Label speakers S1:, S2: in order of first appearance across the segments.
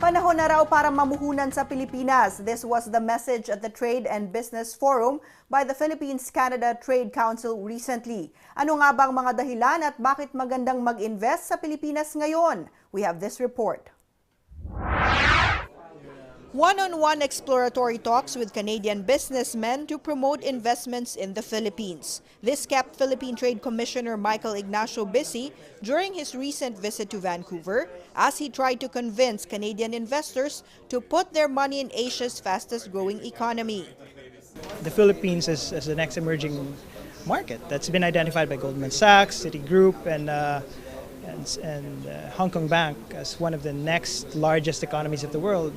S1: Panahon na raw para mamuhunan sa Pilipinas. This was the message at the Trade and Business Forum by the Philippines-Canada Trade Council recently. Ano nga bang mga dahilan at bakit magandang mag-invest sa Pilipinas ngayon? We have this report. One-on-one exploratory talks with Canadian businessmen to promote investments in the Philippines. This kept Philippine Trade Commissioner Michael Ignacio busy during his recent visit to Vancouver as he tried to convince Canadian investors to put their money in Asia's fastest-growing economy.
S2: The Philippines is the next emerging market that's been identified by Goldman Sachs, Citigroup, and Hong Kong Bank as one of the next largest economies of the world.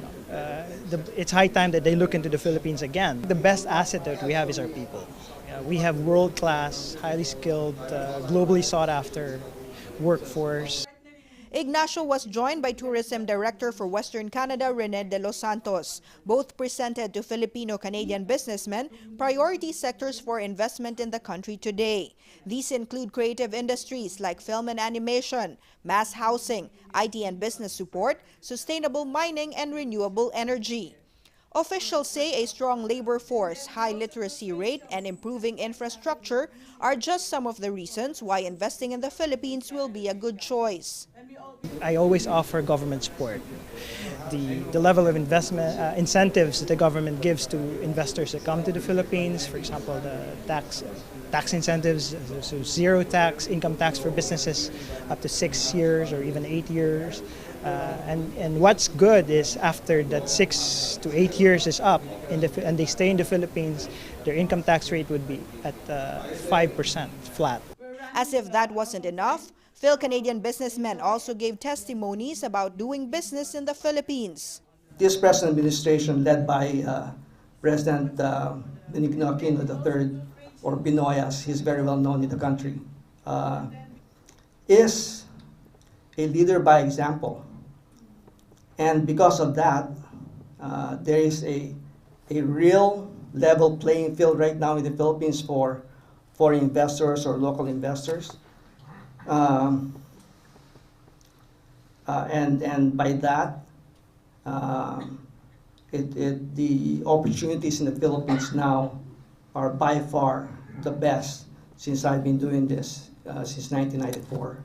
S2: It's high time that they look into the Philippines again. The best asset that we have is our people. We have world-class, highly skilled, globally sought-after workforce.
S1: Ignacio was joined by Tourism Director for Western Canada, Rene de los Santos. Both presented to Filipino-Canadian businessmen priority sectors for investment in the country today. These include creative industries like film and animation, mass housing, IT and business support, sustainable mining, and renewable energy. Officials say a strong labor force, high literacy rate, and improving infrastructure are just some of the reasons why investing in the Philippines will be a good choice.
S2: I always offer government support. The level of investment incentives that the government gives to investors that come to the Philippines, for example, the tax incentives, so zero tax, income tax for businesses up to 6 years or even 8 years. And what's good is after that 6 to 8 years is up and they stay in the Philippines, their income tax rate would be at 5% flat.
S1: As if that wasn't enough, Phil-Canadian businessmen also gave testimonies about doing business in the Philippines.
S3: This present administration, led by President Benigno Aquino III, or Pinoy as he's very well known in the country, is a leader by example. And because of that, there is a real level playing field right now in the Philippines for foreign investors or local investors. And by that, the opportunities in the Philippines now are by far the best since I've been doing this since 1994.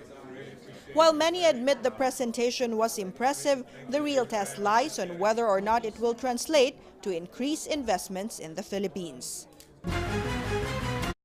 S1: While many admit the presentation was impressive, the real test lies on whether or not it will translate to increased investments in the Philippines.